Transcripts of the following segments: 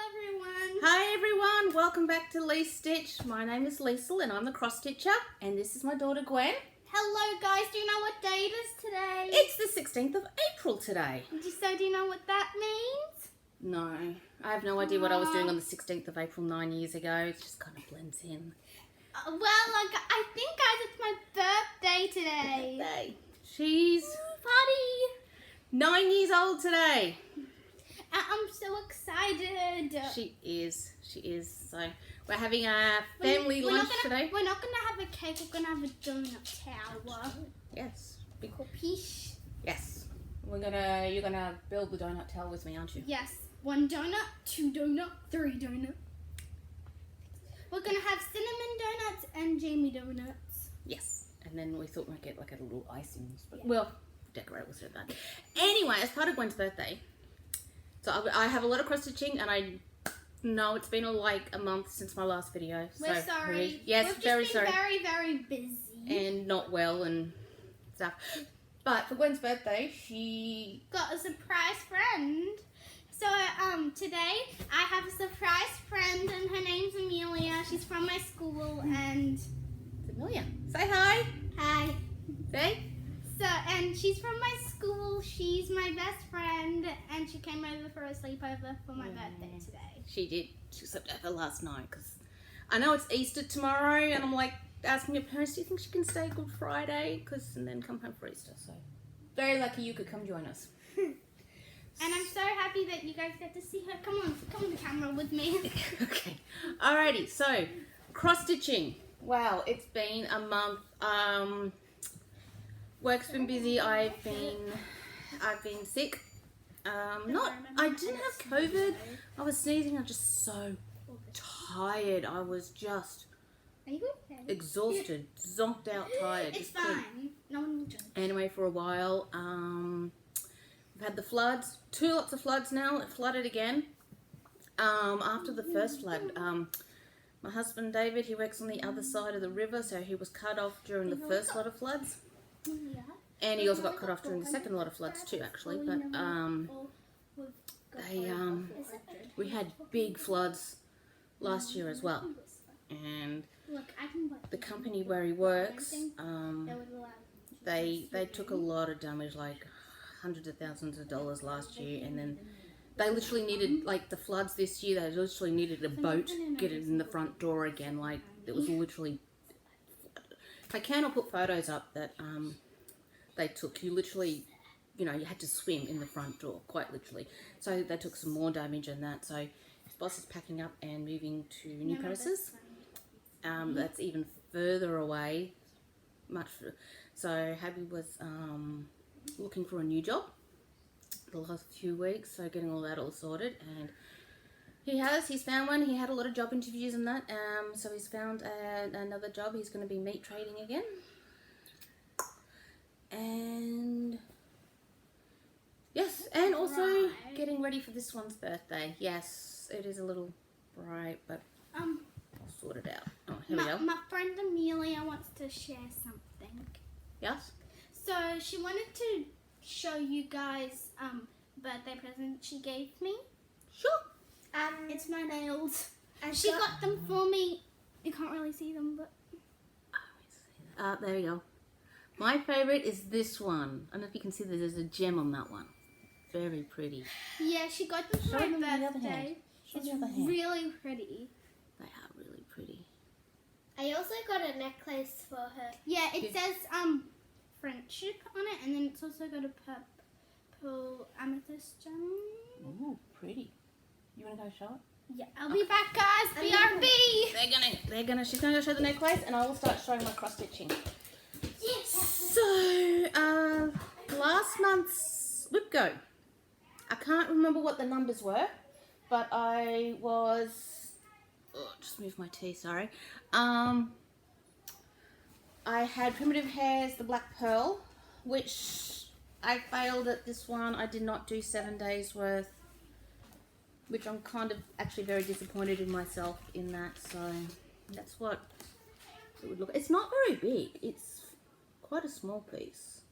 everyone. Hi everyone, welcome back to Lee Stitch. My name is Liesl and I'm the cross stitcher, and this is my daughter Gwen. Hello guys, do you know what day it is today? It's the 16th of April today. Do you know what that means? No, I have no idea what I was doing on the 16th of April 9 years ago. It just kind of blends in. I think guys, it's my birthday today. Birthday. She's Party! 9 years old today. I'm so excited. She is. So we're having a family lunch today. We're not gonna have a cake. We're gonna have a donut tower. Yes. Big Piece. Yes. You're gonna build the donut tower with me, aren't you? Yes. 1 donut, 2 donut, 3 donut. We're gonna have cinnamon donuts and Jamie donuts. Yes. And then we thought we'd get like a little icing. But, well, decorate was that. Anyway, as part of Gwen's birthday, so I have a lot of cross stitching, and I know it's been like a month since my last video. We're sorry. Yes, We've very just been sorry. very busy. And not well and stuff. But for Gwen's birthday, she got a surprise friend. So today I have a surprise friend, and her name's Amelia. She's from my school, and it's Amelia. Say hi. Hi. Say. And she's from my school. She's my best friend, and she came over for a sleepover for my birthday today. She did. She slept over last night because I know it's Easter tomorrow, and I'm like asking your parents, do you think she can stay Good Friday? And then come home for Easter. So very lucky you could come join us. And I'm so happy that you guys get to see her. Come on the camera with me. Okay. Alrighty. So cross stitching. Wow, it's been a month. Work's been busy. I've been sick. I didn't have COVID. I was sneezing. I'm just so tired. I was just exhausted, zonked out, tired. It's fine. No one will judge. Anyway, for a while, we've had the floods. 2 lots of floods now. It flooded again. After the first flood, my husband David, he works on the other side of the river, so he was cut off during the first lot of floods. And he also got cut off during the second lot of floods too, actually. But we had big floods last year as well. And the company where he works, they took a lot of damage, like hundreds of thousands of dollars last year. And then they literally needed, like the floods this year, they literally needed a boat to get it in the front door again. Like it was literally, if I can, I'll put photos up that they took. You literally, you had to swim in the front door, quite literally. So they took some more damage and that. So his boss is packing up and moving to new premises. That's even further away, So Happy was looking for a new job the last few weeks, so getting all that all sorted, and he's found one. He had a lot of job interviews and that, so he's found another job. He's going to be meat trading again, and yes, and also getting ready for this one's birthday. Yes, it is a little bright, but I'll sort it out. Oh, here we go. My friend Amelia wants to share something. Yes? So she wanted to show you guys birthday present she gave me. Sure. It's my nails. She got them for me. You can't really see them, but there we go. My favourite is this one. I don't know if you can see that there's a gem on that one. Very pretty. Yeah, she got them for my birthday. It's really pretty. They are really pretty. I also got a necklace for her. Yeah, it says friendship on it, and then it's also got a purple amethyst gem. Ooh, pretty. You want to go show it? Yeah, I'll be back, guys. BRB. She's gonna go show the necklace, and I will start showing my cross stitching. Yes. So, last month's WIP go. I can't remember what the numbers were, but I was. Just move my tea. Sorry. I had Primitive Hairs, the Black Pearl, which I failed at this one. I did not do 7 days worth, which I'm kind of actually very disappointed in myself in that. So that's what it would look. It's not very big. It's quite a small piece.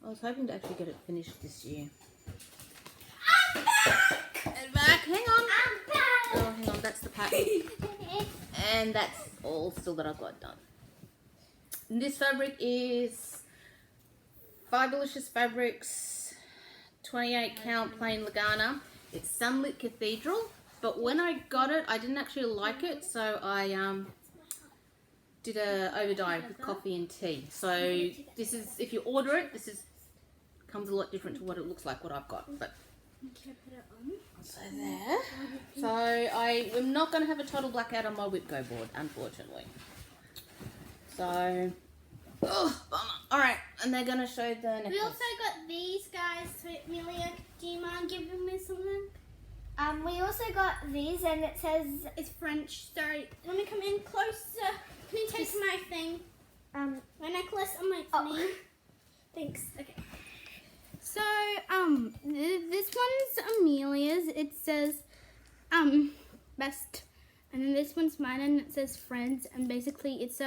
I was hoping to actually get it finished this year. I'm back. Hang on. I'm back. that's the pattern. And that's all still that I've got done. And this fabric is Five Delicious Fabrics 28 count plain Lagana. It's Sunlit Cathedral, but when I got it, I didn't actually like it, so I did a overdye with coffee and tea. So this is, if you order it, this is comes a lot different to what it looks like, what I've got. But so there. So I am not going to have a total blackout on my WIP Go board, unfortunately. So, oh, bummer. All right, and they're going to show the necklace. We also got these guys. So, Amelia, do you mind giving me something? We also got these, and it says It's French. Sorry. Let me come in closer. Can you take my thing? My necklace on my knee. thanks. Okay. So, this one's Amelia's. It says, best. And then this one's mine, and it says friends. And basically, it's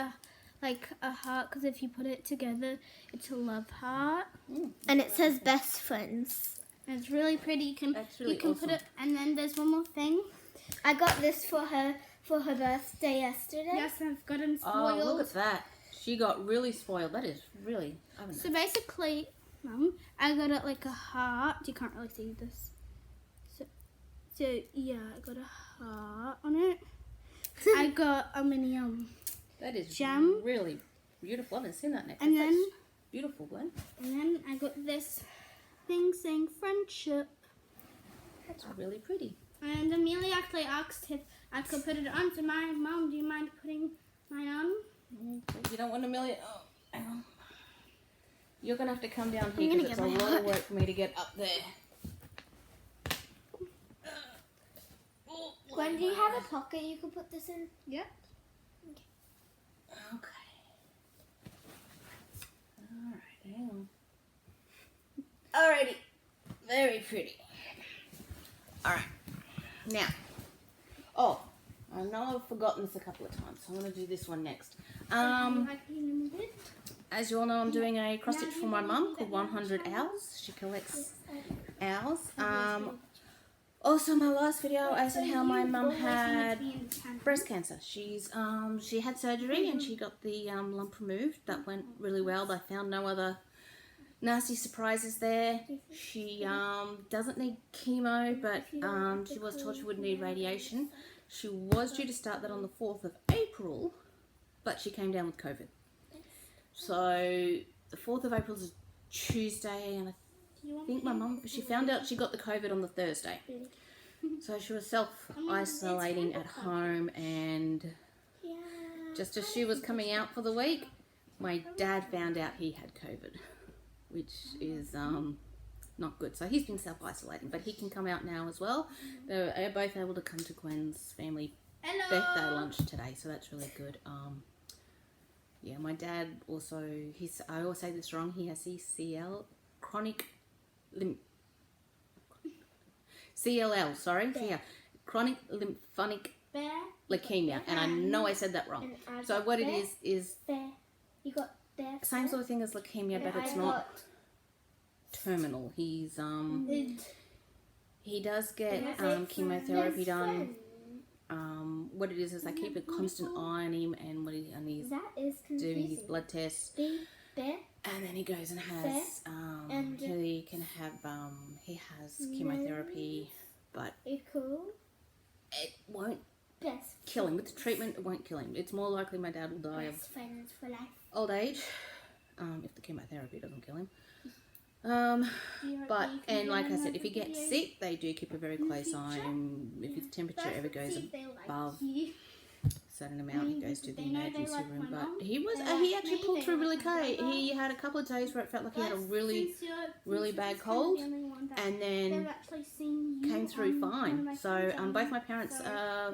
like a heart, because if you put it together, it's a love heart. And it says best friends. And it's really pretty. You can awesome. put it. And then there's one more thing. I got this for her birthday yesterday. Yes, I've gotten spoiled. Oh, look at that. She got really spoiled. That is really, I don't know. So basically, I got it like a heart. You can't really see this. So yeah, I got a heart on it. I got a mini That is gem. really beautiful. I haven't seen that necklace. And then That's beautiful, Glenn. and then I got this thing saying friendship. That's really pretty. And Amelia actually asked if I could put it on. So my mom, do you mind putting mine on? You don't want Amelia. Oh, hang on. You're gonna have to come down here gonna because it's a get my lot of heart. work for me to get up there. Gwen, do you have a pocket you could put this in? Yeah. Okay. Alright, hang on. Alrighty. Very pretty. Alright. Now. Oh, I know I've forgotten this a couple of times, so I'm going to do this one next. As you all know, I'm doing a cross stitch for my mum called 100 Owls. She collects owls. Also, my last video, I said how my mum had breast cancer. She had surgery and she got the lump removed. That went really well. They found no other nasty surprises there. She doesn't need chemo, but she was told she would need radiation. She was due to start that on the 4th of April, but she came down with COVID. So the 4th of April is Tuesday, and I think my mum, she found out she got the COVID on the Thursday. So she was self-isolating at home, and just as she was coming out for the week, my dad found out he had COVID, which is not good. So he's been self-isolating, but he can come out now as well. They're both able to come to Gwen's family birthday lunch today, so that's really good. Yeah, my dad also, I always say this wrong, he has CLL, chronic lymphocytic leukemia, and I know I said that wrong. So what it is You got there. same sort of thing as leukemia, but it's not terminal. He does get chemotherapy done. What it is they keep a constant eye on him, and he's doing his blood tests, and then he goes and has he can have he has chemotherapy, but it won't kill him. With the treatment, it won't kill him. It's more likely my dad will die of old age if the chemotherapy doesn't kill him. But, and like I said, if he gets sick, they do keep a very close eye, and if his temperature ever goes above a certain amount, he goes to the emergency room. But he actually pulled through really okay. He had a couple of days where it felt like he had a really bad cold, and then came through fine. So both my parents are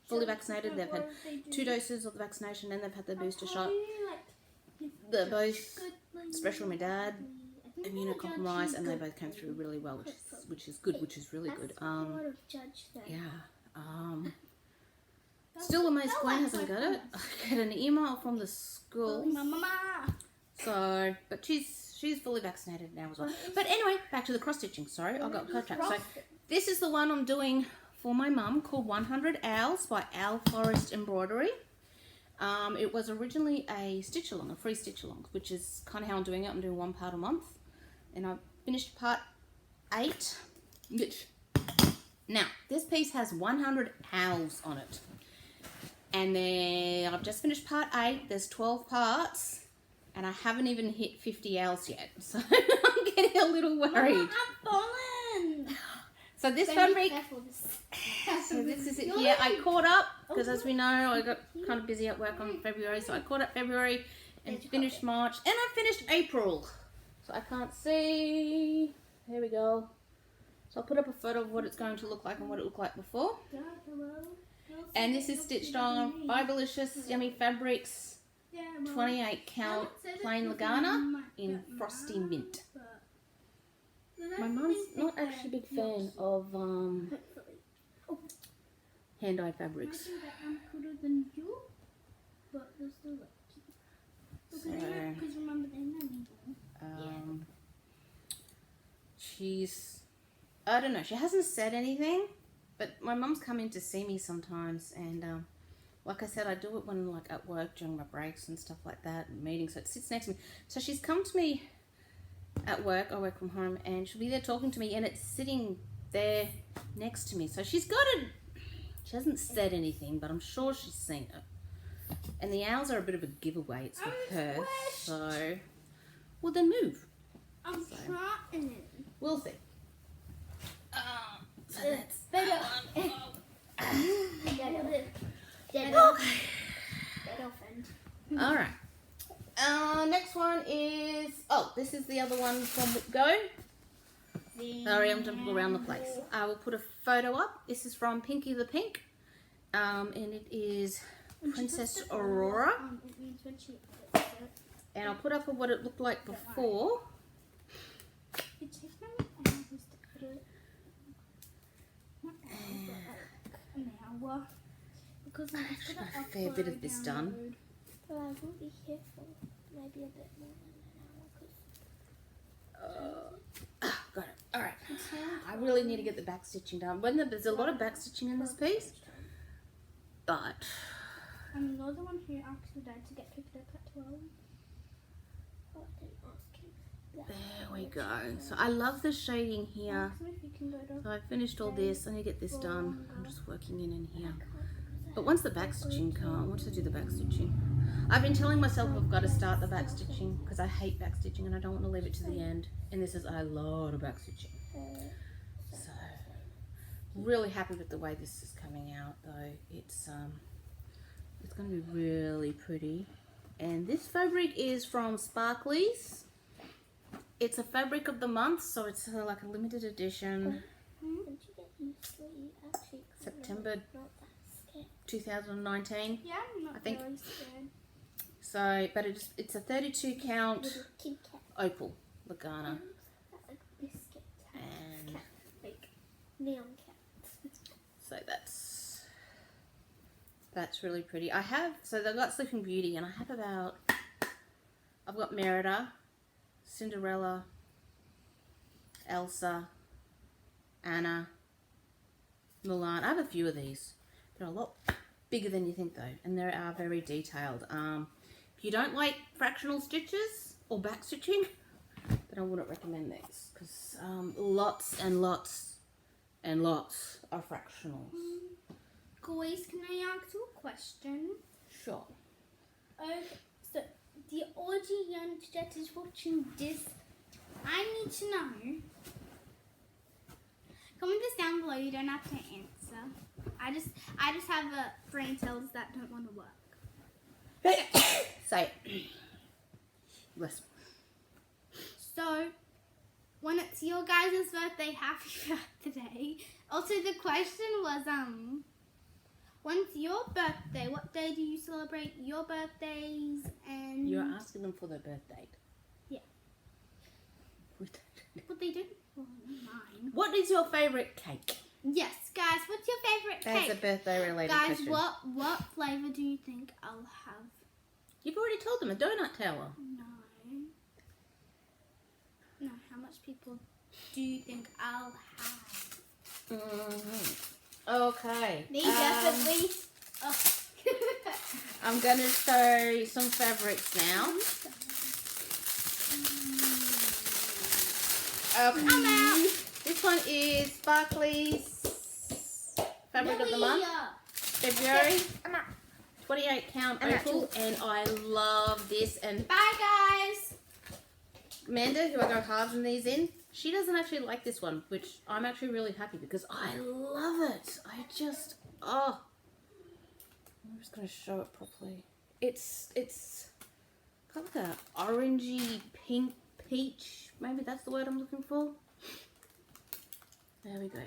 fully vaccinated. They've had 2 doses of the vaccination, and they've had the booster shot. They're both, especially my dad, immunocompromised, and they both came through really well, which is good, which is really good. Still amazed Gwen hasn't got it. I get an email from the school. So, but she's fully vaccinated now as well. But anyway, back to the cross stitching. Sorry, I got sidetracked. So this is the one I'm doing for my mum called 100 Owls by Owl Forest Embroidery. It was originally a stitch along, a free stitch along, which is kind of how I'm doing it. I'm doing one part a month, and I finished part 8. Now this piece has 100 owls on it, and then I've just finished part 8. There's 12 parts, and I haven't even hit 50 owls yet, so I'm getting a little worried. Mama, I've fallen. So this Don't fabric. be careful. So this is it here. I caught up because, as we know, I got kind of busy at work on February, so I caught up February and finished March, and I finished April. So I can't see. There we go. So I'll put up a photo of what it's going to look like and what it looked like before. And this is stitched on Fiberlicious Yummy Fabrics 28 count plain Lagana in Frosty Mint. My mum's not actually a big fan of hand-dyed fabrics. So, she's, I don't know, she hasn't said anything, but my mum's come in to see me sometimes, and like I said, I do it when like at work during my breaks and stuff like that, and meetings, so it sits next to me. So she's come to me at work, I work from home, and she'll be there talking to me, and it's sitting there next to me. So she's got it. She hasn't said anything, but I'm sure she's seen it. And the owls are a bit of a giveaway. It's with her, so well then move. I'm trying. We'll see. So that's Better. all right. Next one is, this is the other one from WIP Go. Sorry, I'm jumping around the place. I will put a photo up. This is from Pinky the Pink, and it is Princess Aurora. And I'll put up what it looked like before. Because I actually got a fair bit of this done. But I will be careful. Maybe a bit more than an hour. Got it. All right. I really need to get the back stitching done. There's a lot of back stitching in this piece, but I'm not the one who asked your dad to get picked up at 12. Oh, I didn't ask him. there we go. So I love the shading here. Ask him if you can go to. So I finished all this. I need to get this done. I'm just working in here. But once the back stitching comes, I want to do the back stitching. I've been telling myself I've got to start the back stitching because I hate back stitching and I don't want to leave it to the end. And this is a lot of back stitching. So really happy with the way this is coming out though. It's going to be really pretty. And this fabric is from Sparklies. It's a fabric of the month, so it's like a limited edition. September 2019. Yeah, I'm not I think. really scared. So, but it's a 32 count opal Lagana. Like biscuit. And Like neon cat. so that's really pretty. I have, so they've got Sleeping Beauty, and I have I've got Merida, Cinderella, Elsa, Anna, Mulan. I have a few of these. They're a lot bigger than you think though, and they are very detailed. If you don't like fractional stitches or back stitching, then I wouldn't recommend these because lots and lots and lots are fractionals. Guys, can I ask you a question? Sure. Okay, so the audience that is watching this, I need to know. Comment this down below. You don't have to answer. I just have brain cells that don't want to work. Say it. Listen. So, when it's your guys' birthday, happy birthday. Also, the question was, when's your birthday? What day do you celebrate your birthdays? And You're asking them for their birth date. Yeah. But they didn't for mine. What is your favourite cake? Yes, guys, what's your favorite That's cake? a birthday related Guys, question. what flavor do you think I'll have? You've already told them, a donut tower. No, how much people do you think I'll have? Okay. Me definitely. Oh. I'm going to show some fabrics now. Okay. This one is Sparkly's Fabric of the Month, February. 28 count opal, and I love this. And Bye, guys. Amanda, who I go halves in these in, she doesn't actually like this one, which I'm actually really happy because I love it. I'm just going to show it properly. It's kind of like a orangey pink peach. Maybe that's the word I'm looking for. There we go.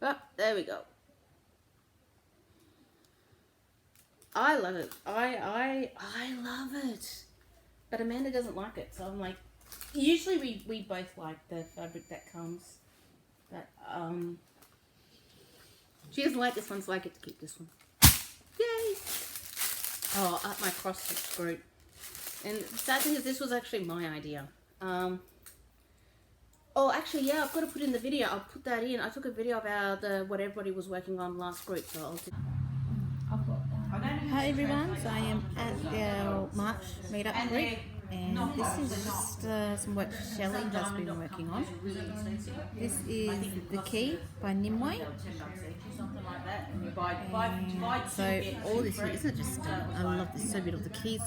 Oh, there we go. I love it. I love it. But Amanda doesn't like it, so I'm like, usually we both like the fabric that comes. But she doesn't like this one, so I get to keep this one. Yay! Oh, up my cross stitch group. And the sad thing is, this was actually my idea. Oh, actually, yeah, I've got to put in the video. I'll put that in. I took a video about what everybody was working on last group, so I'll do. Hi everyone, so I am at our March meetup group, and this is just some work Shelley has been working on. This is The Key by Nimue. And so all this here, isn't it just stunning? I love this, so beautiful. The keys,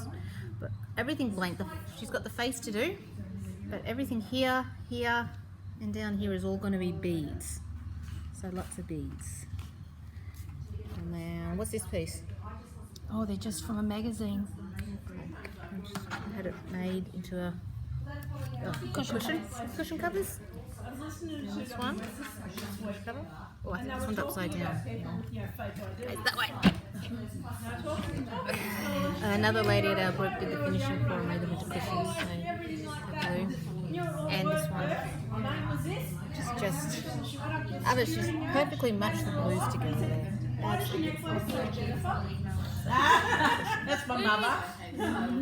but everything blank. She's got the face to do, but everything here, here, and down here is all going to be beads. So lots of beads. And then, what's this piece? Oh, they're just from a magazine. I just had it made into a cushion covers. And this one. Cover. Oh, I think this one's upside down. It's that way. Another lady at our group did the finishing for me, the winter cushions. So the blue. And this one. Just others just perfectly match the blues together there. That's my mother.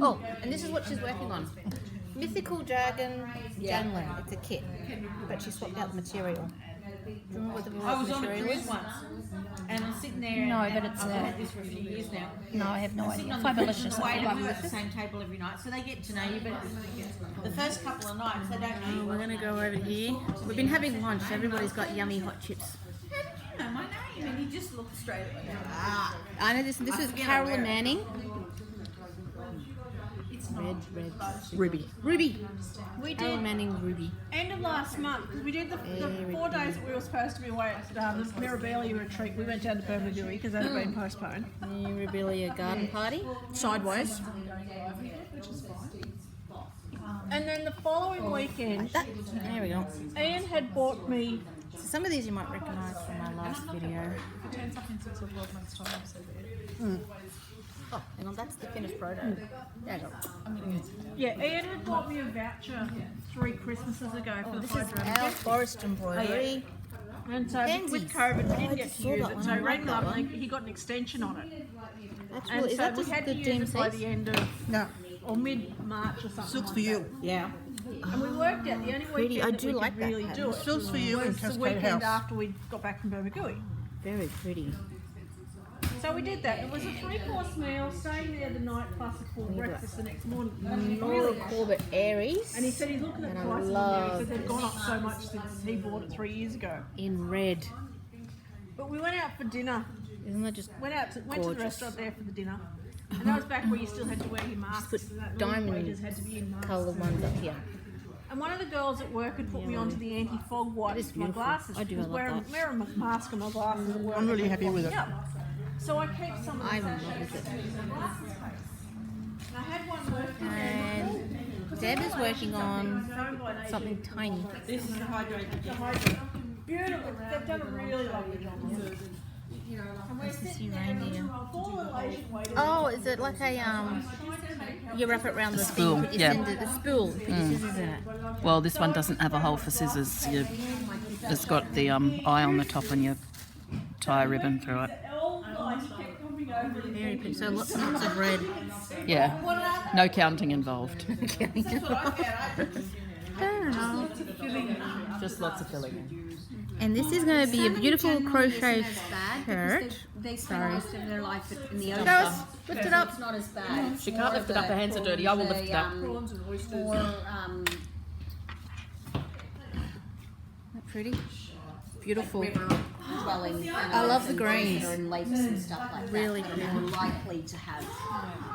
Oh, and this is what she's working on. Mythical Dragon Gunland. It's a kit, but she swapped out the material. Do you remember what the I was on a material cruise is? once, and I'm sitting there. No, and but it's I've had this for a few years now. No, I have no Sitting idea. on the cruise Fiberlicious. waiting, we were at the same table every night, so they get to know you. But the first couple of nights, they don't know you. We're going to go over here. We've been having lunch. Everybody's got yummy hot chips. How did you know my name? And he just looked straight at me. I know this. This is Carolyn Manning. Red, Ruby. We Carolyn did Manning, Ruby. end of last month. We did the 4 days that we were supposed to be away at the Mirabilia retreat. We went down to Bermagui because that had been postponed. Mirabilia garden party. Sideways. And then the following weekend, There we go. Ian had bought me. So some of these you might recognise from my last video. Oh, hang on, that's the finished proto. There you go. Yeah, Ian had bought me a voucher 3 Christmases ago for the This is hydro. our forest embroidery. And so Pansies. with COVID, we Oh, I didn't get just to saw use that it. one. So I I like rang that up one. and he got an extension on it. That's And what, is so that we just had the to use it by the DMC? end of No, or mid-March or something. silks like for you. that. Yeah. And we worked out the only Pretty. weekend I that do we like could that really pattern. do it Silks for you was and the Cascade weekend House. after we got back from Bermagui. Very pretty. So we did that. It was a 3-course meal, staying there the night plus a full breakfast the next morning. Laura Corbett Aries. And he said he's looking at And I prices on there. He love said they've gone up so much since he bought it 3 years ago. in red. But we went out for dinner. Isn't that just Went to the gorgeous? restaurant there for the dinner. And that was back where you still had to wear your mask. Put so that diamond waiters had to be in masks. coloured ones up here. And one of the girls at work had put me onto the anti-fog That wipes is for my beautiful. glasses. I do, I because love wearing a mask and my glasses at work. I'm really happy with it. Yeah. So I kept some of I'm the in love with it. I had one working And Deb is working on something tiny. This is the hydro. beautiful. They've done a really lovely job. And we're This is sitting your there, and reindeer. there was 4 little Asian waiters. Oh, is it like a you wrap it around the spool, thing, put your yeah. scissors, a spool, put your scissors in it. Well, this one doesn't have a hole for scissors. It's got the eye on the top and you tie a ribbon through it. All night he kept coming over and Very pretty. So lots and lots of red. Yeah, no counting involved. Fair enough. Just lots of filling in. And this is going to be a beautiful crochet bad shirt. because they spend most of their life in the Show ocean. us. Lift it up. It's not as bad. She can't lift it up, her hands are dirty. I will lift it up. Prawns and oysters. Or Isn't that pretty? Beautiful. river dwelling. I love the greens. And lakes and stuff like Really that. They're more likely to have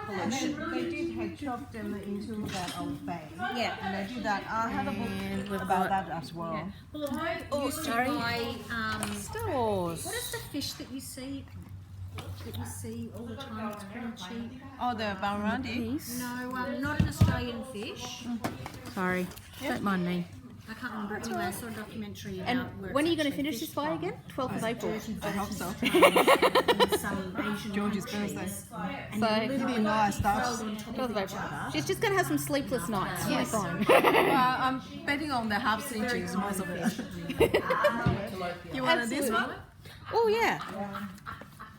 pollution. They did have chopped them into that old bay. Yeah. And they did that. I had a And book we've about got that as well. Oh, sorry. Buy, Star Wars. what is the fish that you see all the time? It's pretty cheap. Oh, the barramundi. Piece. No, not an Australian fish. Sorry. Don't mind me. I can't remember. Anyway, I saw a documentary about And where when are it's you going to actually finish this by again? 12th of April. I hope so. in some Asian George's countries. birthday. And So- you literally Really nice stuff. throw on top 12th of of each April. other. She's just going to have some sleepless nights. Yes. Fine. I'm betting on the half cinchings most of it. You want this one? Oh, yeah.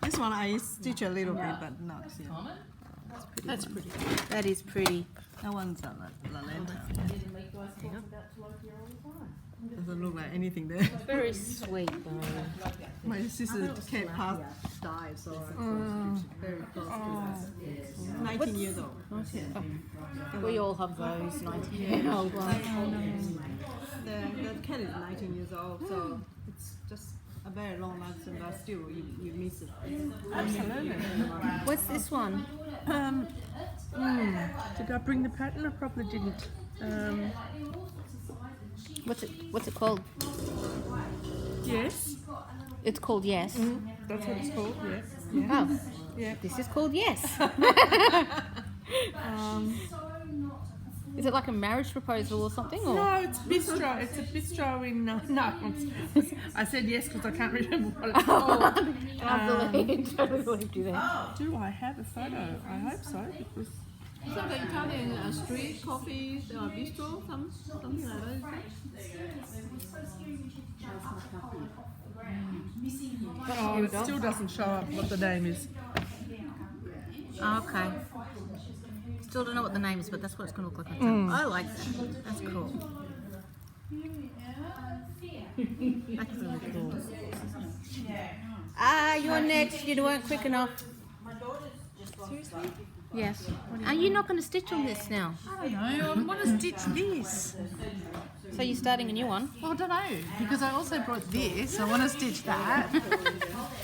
This one I stitch a little bit, but not. Yeah. That's pretty. That is pretty. That one's a la lenta. Doesn't look like anything there. Very sweet, though. My sister came past died, so very close to 19 years old. We all have those 19-year-old ones. The cat is 19 years old, so it's just a very long life, but still you miss it. Absolutely. What's this one? Did I bring the pattern? I probably didn't. What's it called? Yes, It's called Yes. that's what it's called. Yes. Oh, Yeah. this is called Yes. Is it like a marriage proposal or something? Or? No, it's bistro. It's a bistro in. No, I said yes because I can't remember what it's called. I totally believed you there. Do I have a photo? I hope so. Because it's like an Italian street coffee bistro, something like that. Oh, it still doesn't show up what the name is. Oh, okay. Still don't know what the name is, but that's what it's going to look like. I like that. That's cool. That's really cool. Ah, you're next. You weren't quick enough. Seriously? Yes. Are you not going to stitch on this now? I don't know, I want to stitch this. So you're starting a new one? Well, I don't know, because I also brought this. I want to stitch that.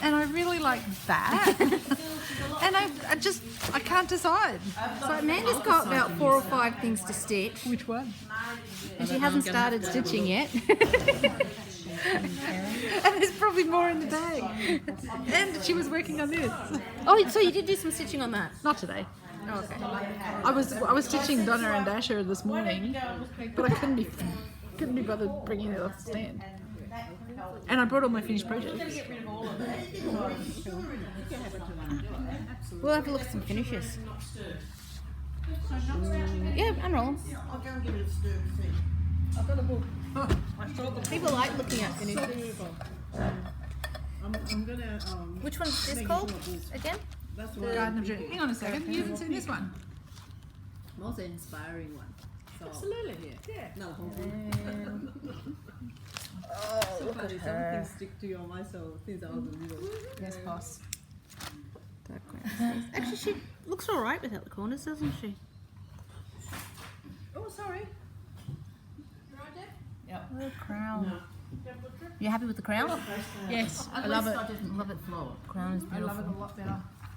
And I really like that. And I can't decide. So Amanda's got about 4 or 5 things to stitch, Which one? and she hasn't started stitching yet. And there's probably more in the bag. And she was working on this. Oh, so you did do some stitching on that? Not today. Oh, okay. I was stitching Donna and Dasher this morning, but I couldn't be bothered bringing it off the stand. And I brought all my finished projects. We'll have to look at some finishes. Yeah, unroll. People like looking at finishes. I'm gonna. Which one's this called again? That's one. Garden of Dreams. Hang on a second, you haven't seen this one? Most inspiring one. So, Absolutely. yeah. No. Oh, look at Something her. stick to your mind, so things are all the little. Yes, boss. Actually, she looks all right without the corners, doesn't she? Oh, sorry. Oh, crown. You happy with the crown? Yes, I love it. Love it. Crown is I love it beautiful. a lot better.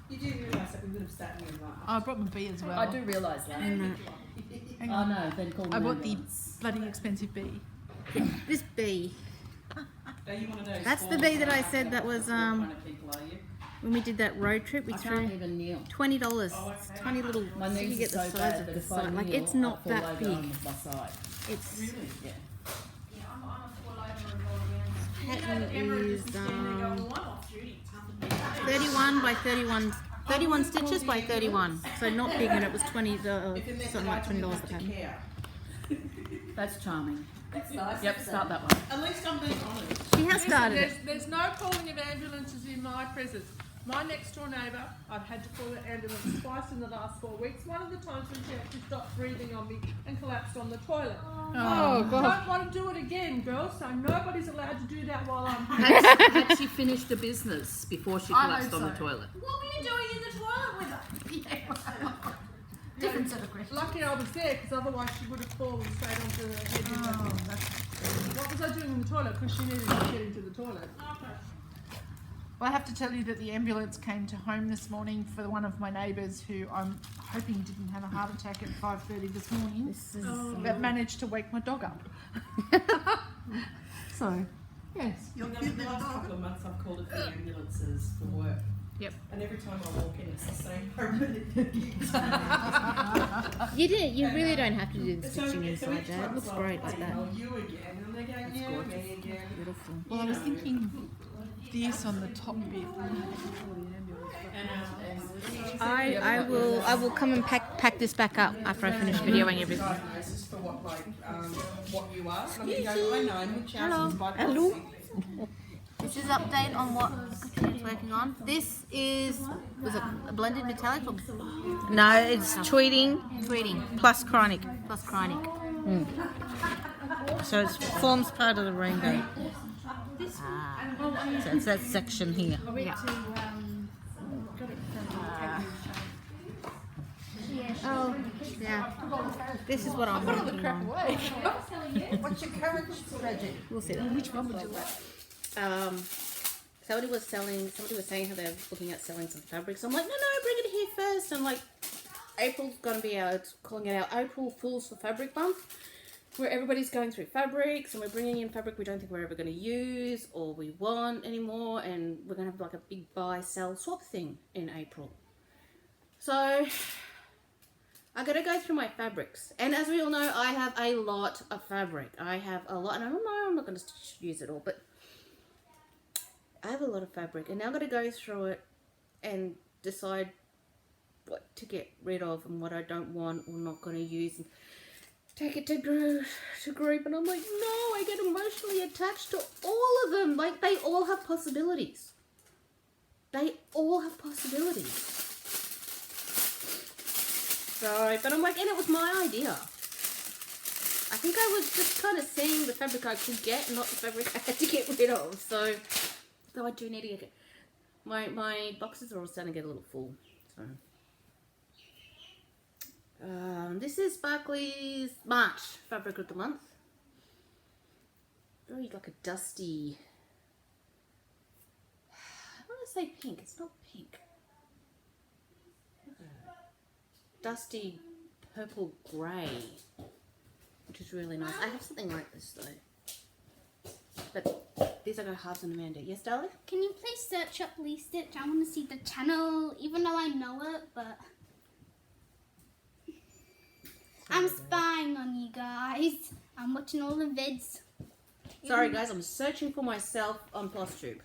You do realise that we would have sat in your lap. I brought my bee as well. I do realise that. And Hang Oh on. no, then call I bought the bloody expensive bee. this bee. Are you one of those That's the bee that I said that was kind of people, are you? when we did that road trip. We I threw can't even kneel. $20. It's 20 little. My so you knees get are the so size bad of that the if I side. Like kneel, it's not I fall that over big. on my side. It's Yeah. pattern is 31 by 31. 31 stitches by 31. So not big, and it was something like $20 the pattern. That's charming. Yep, start that one. At least I'm being honest. She has started it. There's no calling of ambulances in my presence. My next door neighbour, I've had to call the ambulance twice in the last 4 weeks. One of the times when she actually stopped breathing on me and collapsed on the toilet. Oh, God. I don't want to do it again, girls, so nobody's allowed to do that while I'm here. Had she finished the business before she I collapsed hope on the so. toilet? What were you doing in the toilet with her? Different set of questions. Lucky I was there, because otherwise she would have fallen straight onto her head. What was I doing in the toilet? Because she needed to get into the toilet. Well, I have to tell you that the ambulance came to home this morning for one of my neighbours who I'm hoping didn't have a heart attack at 5:30 this morning. That managed to wake my dog up. So, yes. The last couple of months I've called a few ambulances for work. Yep. And every time I walk in it's the same paramedic. You really don't have to do the stitching inside that. It looks great like that. You again, and they're going, yeah, me again. Beautiful. Well, I was thinking this on the top bit. I will come and pack this back up after I finish videoing everything. Diagnosis for what, like, what you are. And I'm going to go, I know, Munchausen's by Hello. proxy. This is update on what Katrina's working on. This was it a blended metallic or No, it's tweeting tweeting plus chronic. plus chronic? So it forms part of the rainbow. So it's that section here. Yeah. Oh, yeah. This is what I'm working on. What's your current strategy? We'll see. Which one would you like? Somebody was saying how they're looking at selling some fabrics. I'm like, no, bring it here first. And like, April's gonna be calling it our April Fools for Fabric Month, where everybody's going through fabrics and we're bringing in fabric we don't think we're ever going to use or we want anymore, and we're going to have like a big buy, sell, swap thing in April. So I got to go through my fabrics, and as we all know, I have a lot of fabric. I have a lot, and I don't know, I'm not going to use it all, but I have a lot of fabric, and now I've got to go through it and decide what to get rid of and what I don't want or not going to use, and take it to group, and I'm like, no, I get emotionally attached to all of them. Like, they all have possibilities. They all have possibilities. So, but I'm like, and it was my idea. I think I was just kind of seeing the fabric I could get, not the fabric I had to get rid of. So I do need to get my boxes are all starting to get a little full. So. This is Sparkly's March fabric of the month. Very like a dusty, I want to say pink, it's not pink. Dusty purple grey, which is really nice. I have something like this though. But these are go halves on Amanda. Yes, darling? Can you please search up Lee Stitch? I want to see the channel, even though I know it, but I'm spying on you guys. I'm watching all the vids. Sorry guys, I'm searching for myself on Flosstube.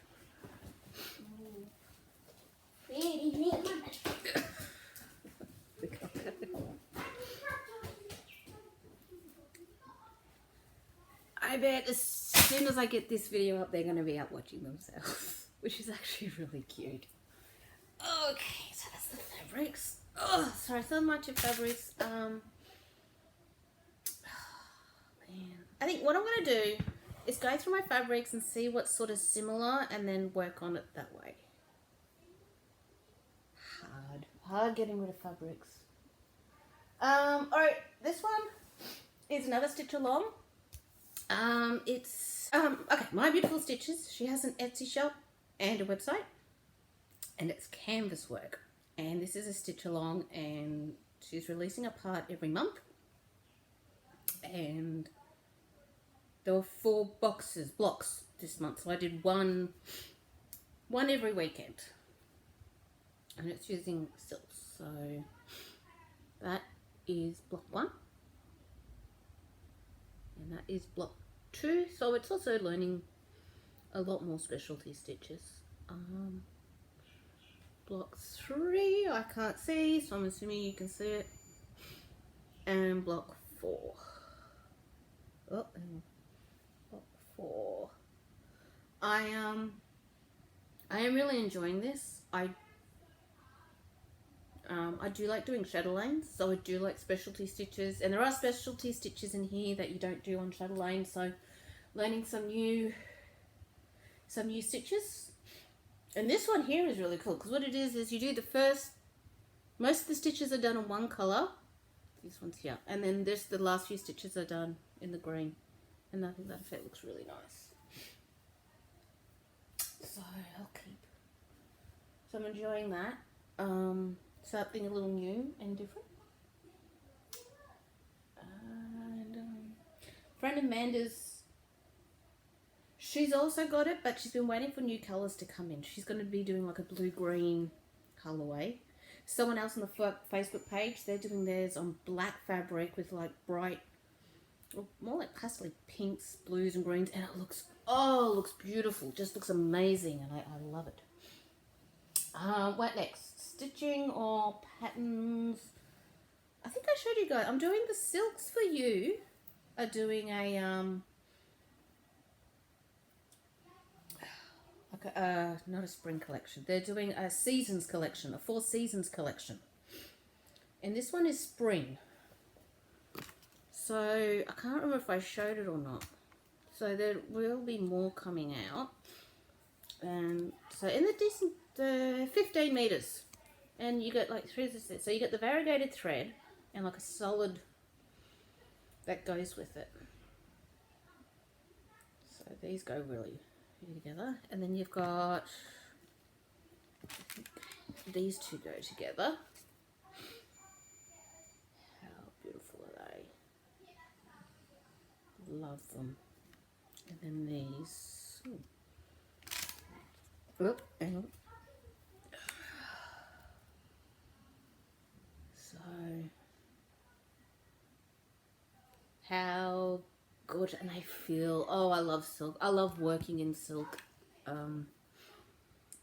I bet as soon as I get this video up, they're going to be out watching themselves, which is actually really cute. Okay, so that's the fabrics. Oh, sorry, so much of fabrics. Man. I think what I'm going to do is go through my fabrics and see what's sort of similar and then work on it that way. Hard getting rid of fabrics. Alright, this one is another stitch along. Okay, My Beautiful Stitches. She has an Etsy shop and a website, and it's canvas work. And this is a stitch along, and she's releasing a part every month. And there were 4 blocks this month, so I did one every weekend. And it's using silk, so that is block 1. And that is block 2, so it's also learning a lot more specialty stitches. Block 3, I can't see, so I'm assuming you can see it. And block 4. Oh, and block 4. I am really enjoying this. I do like doing chatelaines, so I do like specialty stitches, and there are specialty stitches in here that you don't do on chatelaine, so learning some new stitches. And this one here is really cool, because what it is you do most of the stitches are done in one colour, these ones here, and then the last few stitches are done in the green, and I think that effect looks really nice. So I'll keep. So I'm enjoying that. Something a little new and different. And friend Amanda's, she's also got it, but she's been waiting for new colours to come in. She's going to be doing like a blue-green colourway. Someone else on the Facebook page, they're doing theirs on black fabric with like bright, more like pastel pinks, blues and greens, and it looks beautiful. Just looks amazing, and I love it. What next? Stitching or patterns? I think I showed you guys. I'm doing the silks for you. Are doing a not a spring collection. They're doing a seasons collection, a 4 seasons collection, and this one is spring. So I can't remember if I showed it or not. So there will be more coming out, and so in the 15 meters. And you get like 3 of this. So you get the variegated thread and like a solid that goes with it. So these go really together. And then you've got, these two go together. How beautiful are they? Love them. And then these. Oop, hang on. How good, and they feel, oh, I love silk. I love working in silk.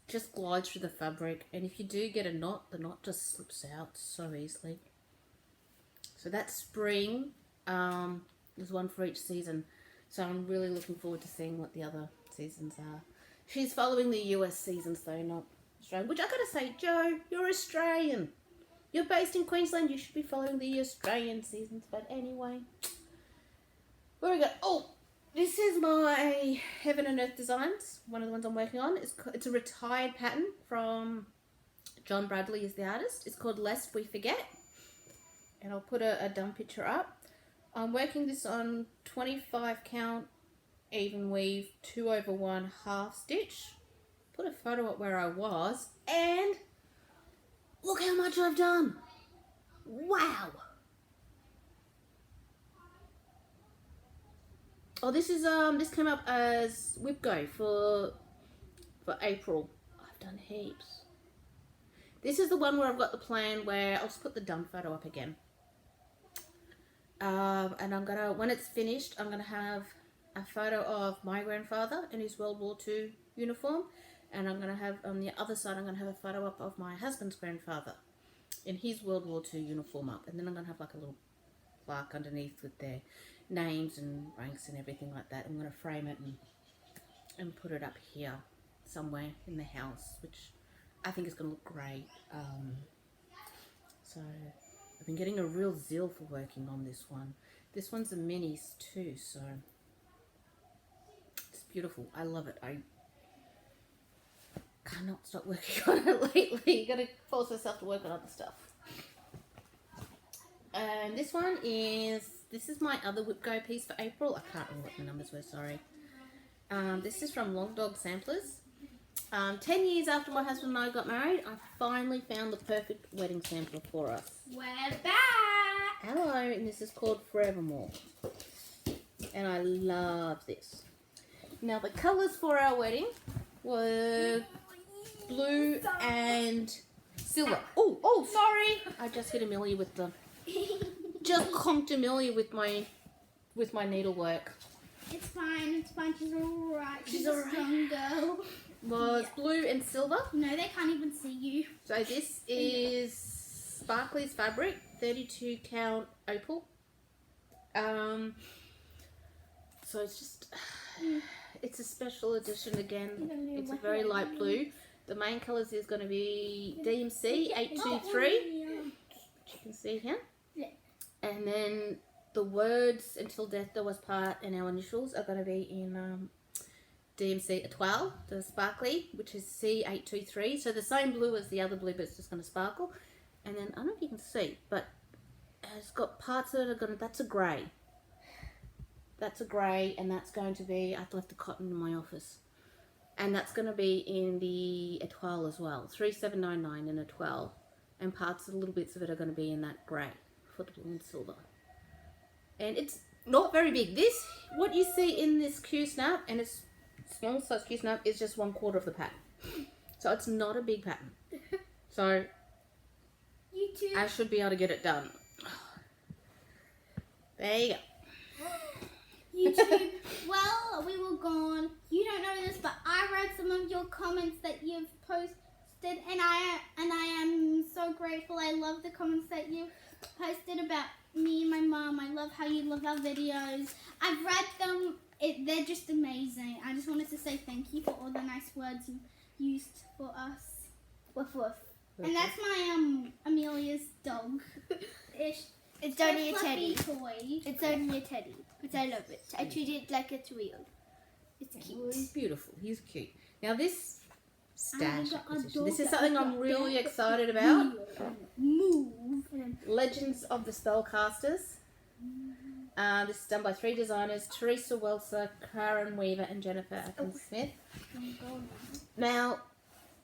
Just glides through the fabric, and if you do get a knot, the knot just slips out so easily. So that's spring. There's one for each season, so I'm really looking forward to seeing what the other seasons are. She's following the US seasons though, not Australian, which I gotta say, Joe, you're Australian. You're based in Queensland, you should be following the Australian seasons. But anyway, where we go? Oh, this is my Heaven and Earth Designs. One of the ones I'm working on. It's a retired pattern from John Bradley is the artist. It's called Lest We Forget. And I'll put a done picture up. I'm working this on 25 count even weave 2/1 half stitch. Put a photo up where I was, and look how much I've done. Wow. Oh, this is this came up as WIP Go for April. I've done heaps. This is the one where I've got the plan where I'll just put the done photo up again. And I'm gonna, when it's finished, I'm gonna have a photo of my grandfather in his World War II uniform, and I'm gonna have on the other side, I'm gonna have a photo up of my husband's grandfather in his World War II uniform up, and then I'm gonna have like a little plaque underneath with their names and ranks and everything like that. I'm gonna frame it and put it up here somewhere in the house, which I think is gonna look great. So I've been getting a real zeal for working on this one. This one's a minis too, so it's beautiful. I love it. I cannot stop working on it lately. You gotta force yourself to work on other stuff. And this one is, this is my other WIP Go piece for April. I can't remember what the numbers were, sorry. This is from Long Dog Samplers. 10 years after my husband and I got married, I finally found the perfect wedding sampler for us. We're back! Hello, and this is called Forevermore. And I love this. Now the colours for our wedding were blue and silver. Oh, sorry! I just hit Amelia with the, just conked Amelia with my needlework. It's fine, she's alright. She's a alright. strong girl. Was blue and silver. No, they can't even see you. So this is Sparkly's fabric, 32 count opal. So it's just, it's a special edition again. It's a very light blue. the main colours is going to be DMC 823, which you can see here. And then the words "Until Death Do Us Part" and our initials are going to be in DMC 12, the sparkly, which is C823. So the same blue as the other blue, but it's just going to sparkle. And then, I don't know if you can see, but it's got parts that are going to, that's a grey. That's a grey, and that's going to be, I've left the cotton in my office. And that's going to be in the étoile as well, 3799 in étoile. And parts of the little bits of it are going to be in that grey for the blue and silver. And it's not very big. This, what you see in this Q-snap, and it's small size Q-snap, is just 1/4 of the pattern. So it's not a big pattern. So I should be able to get it done. There you go. YouTube, well, we were gone. You don't know this, but I read some of your comments that you've posted, and I am so grateful. I love the comments that you posted about me and my mom. I love how you love our videos. I've read them. They're just amazing. I just wanted to say thank you for all the nice words you used for us. Woof woof. And that's my Amelia's dog. It's only a fluffy teddy. toy. It's only a teddy, but I love it. I treat it like it's real. It's cute. Well, he's beautiful. He's cute. Now this stash got a acquisition, dog this is that something I I'm got really there. excited about. Move. Legends of the Spellcasters. This is done by 3 designers, Teresa Welser, Karen Weaver and Jennifer Atkins Smith. Now,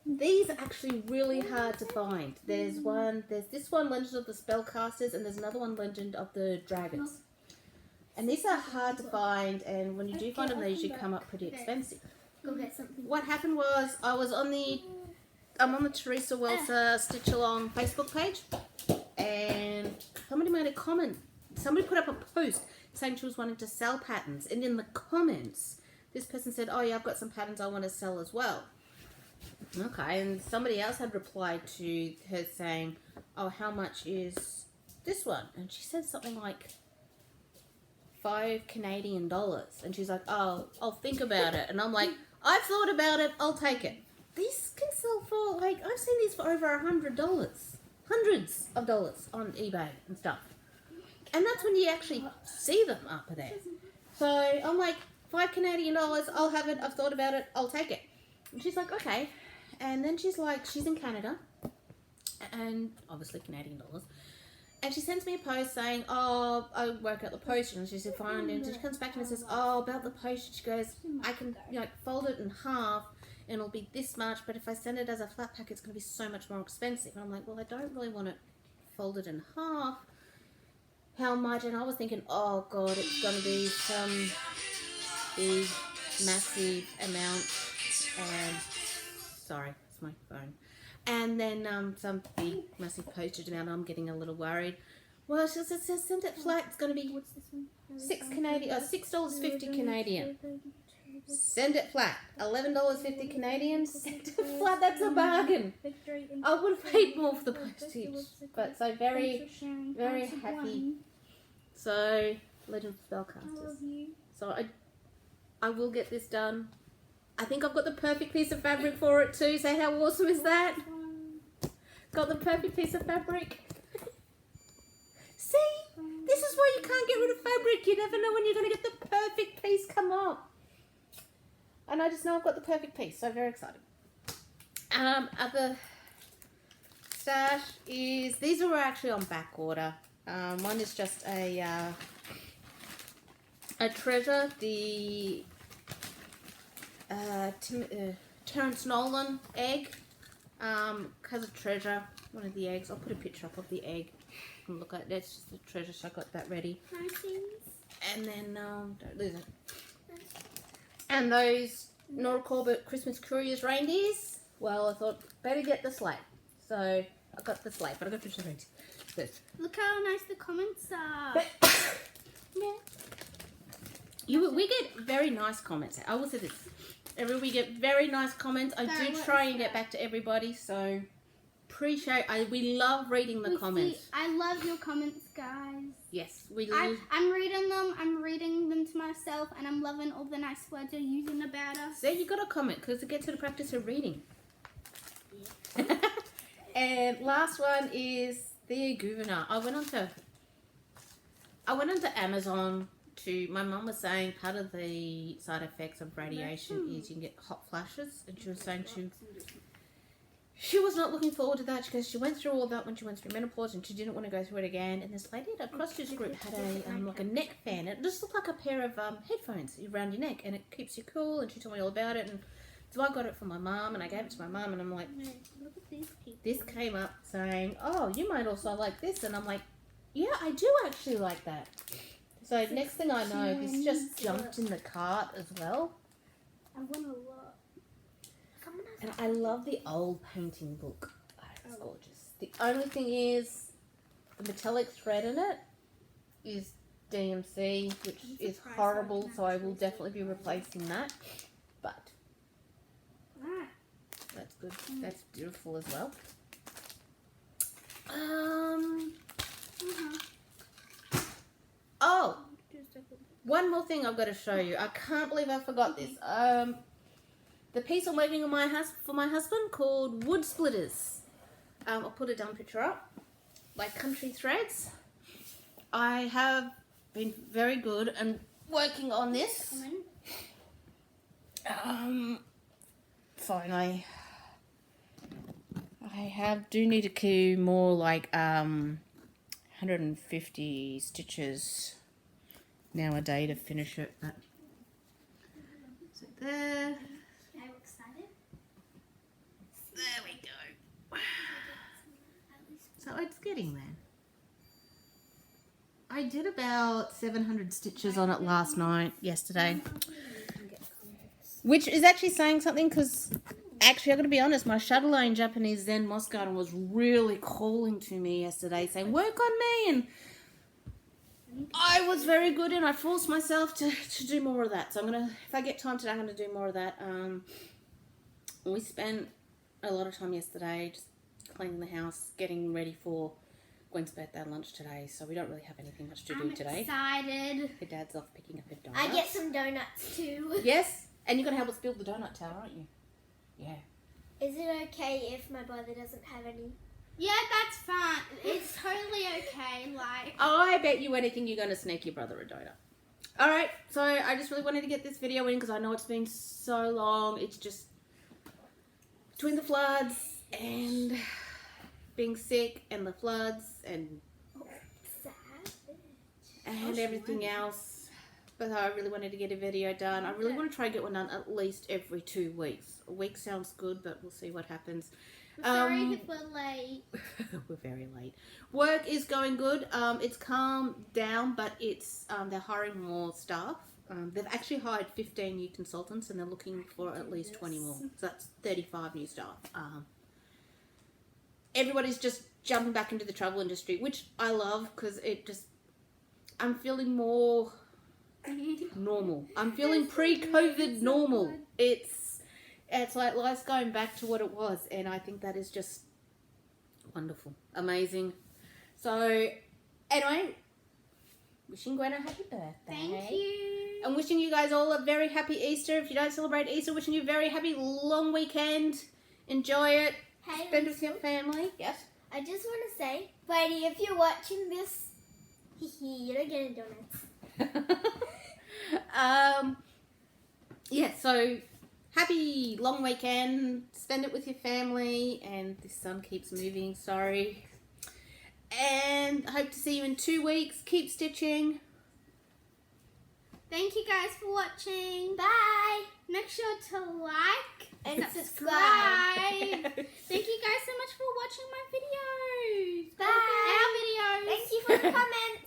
these are actually really hard to find. There's this one, Legend of the Spellcasters, and there's another one, Legend of the Dragons. And these are hard to find, and when you do find them, they usually come up pretty expensive. Go get something. What happened was, I'm on the Teresa Welser Stitch Along Facebook page, and somebody made a comment. Somebody put up a post saying she was wanting to sell patterns, and in the comments, this person said, "Oh yeah, I've got some patterns I want to sell as well." Okay, and somebody else had replied to her saying, "Oh, how much is this one?" And she said something like $5 Canadian, and she's like, "Oh, I'll think about it." And I'm like, "I've thought about it. I'll take it." These can sell for like, I've seen these for over $100, hundreds of dollars on eBay and stuff. And that's when you actually see them up there. So I'm like, $5 Canadian, I'll have it. I've thought about it. I'll take it. And she's like, okay. And then she's like, she's in Canada, and obviously Canadian dollars. And she sends me a post saying, "Oh, I work out the postage." And she said, "Fine." And she comes back to me and says, "Oh, about the postage." She goes, "I can, fold it in half, and it'll be this much. But if I send it as a flat pack, it's going to be so much more expensive." And I'm like, "Well, I don't really want it folded in half. How much?" And I was thinking, "Oh God, it's going to be some big, massive amount." And sorry, it's my phone. And then some big, massive postage amount. I'm getting a little worried. Well, she says, "Send it flat. It's going to be $6.50 Canadian. Send it flat. $11.50 Canadian. Send it flat. That's a bargain. I would have paid more for the postage, but so very, very happy. So, Legend of Spellcasters. So I will get this done. I think I've got the perfect piece of fabric for it too. So how awesome is that? Got the perfect piece of fabric. See? This is why you can't get rid of fabric. You never know when you're going to get the perfect piece come up. And I just know I've got the perfect piece. So very excited. Other stash is, these are actually on back order. One is just a treasure. The Terrence Nolan egg has a treasure, one of the eggs. I'll put a picture up of the egg and look at it. That's just the treasure, so I got that ready. And then and those Nora Corbett Christmas Couriers reindeers. Well, I thought better get the sleigh, so I got the sleigh, but I got the treasure first. Look how nice the comments are. Yeah. We get very nice comments. I will say this. We get very nice comments. I do try and get back to everybody, so appreciate. We love reading the comments. I love your comments, guys. Yes, we love. I'm reading them. I'm reading them to myself, and I'm loving all the nice words you're using about us. There, you got to comment because it gets to the practice of reading. And last one is the governor. I went onto Amazon to. My mum was saying part of the side effects of radiation is you can get hot flashes, and she was saying she was not looking forward to that because she went through all that when she went through menopause, and she didn't want to go through it again. And this lady at a CrossFit group had a like a neck fan. It just looked like a pair of headphones around your neck, and it keeps you cool. And she told me all about it, and so I got it for my mum, and I gave it to my mum, and I'm like, Look at these people. this came up saying, oh, you might also like this, and I'm like, yeah, I do actually like that. So next thing I know, this just jumped in the cart as well. I want a lot. And I love the old painting book. Oh, it's gorgeous. The only thing is, the metallic thread in it is DMC, which is horrible, so I will definitely be replacing that. But that's good. That's beautiful as well. Oh, one more thing I've got to show you. I can't believe I forgot this. The piece I'm working on for my husband called Wood Splitters. I'll put a dumb picture up. Like country threads. I have been very good and working on this. Finally, I do need to do more like 150 stitches now a day to finish it. But so there. There we go. So it's getting there. I did about 700 stitches on it yesterday. Which is actually saying something because actually, I'm going to be honest, my Shadowline Japanese Zen Moss Garden was really calling to me yesterday saying, work on me. And I was very good and I forced myself to do more of that. So I'm going to, if I get time today, I'm going to do more of that. We spent a lot of time yesterday just cleaning the house, getting ready for Gwen's birthday lunch today, so we don't really have anything much to do today. Excited. Her dad's off picking up her donuts. I get some donuts too. Yes, and you're going to help us build the donut tower, aren't you? Yeah. Is it okay if my brother doesn't have any? Yeah, that's fine. It's totally okay. Like, I bet you anything you're going to sneak your brother a donut. Alright, so I just really wanted to get this video in because I know it's been so long. It's just between the floods and being sick and the floods and everything else. But I really wanted to get a video done. I really want to try and get one done at least every 2 weeks. A week sounds good, but we'll see what happens. sorry if we're late. We're very late. Work is going good. It's calmed down, but it's they're hiring more staff. They've actually hired 15 new consultants and they're looking for at least 20 more. So that's 35 new staff. Everybody's just jumping back into the travel industry, which I love because it just, I'm feeling more normal. I'm feeling pre-COVID normal. It's like life's going back to what it was, and I think that is just wonderful, amazing. So anyway, wishing Gwen a happy birthday. Thank you. And wishing you guys all a very happy Easter. If you don't celebrate Easter, wishing you a very happy long weekend. Enjoy it. Hey, Spend it with your family. Yes. I just want to say, Brady, if you're watching this, you don't get any donuts. Yeah, so happy long weekend. Spend it with your family. And this sun keeps moving. Sorry. And I hope to see you in 2 weeks. Keep stitching. Thank you guys for watching. Bye. Make sure to like and subscribe. Thank you guys so much for watching my videos. Bye. Our videos. Thank you for the comments.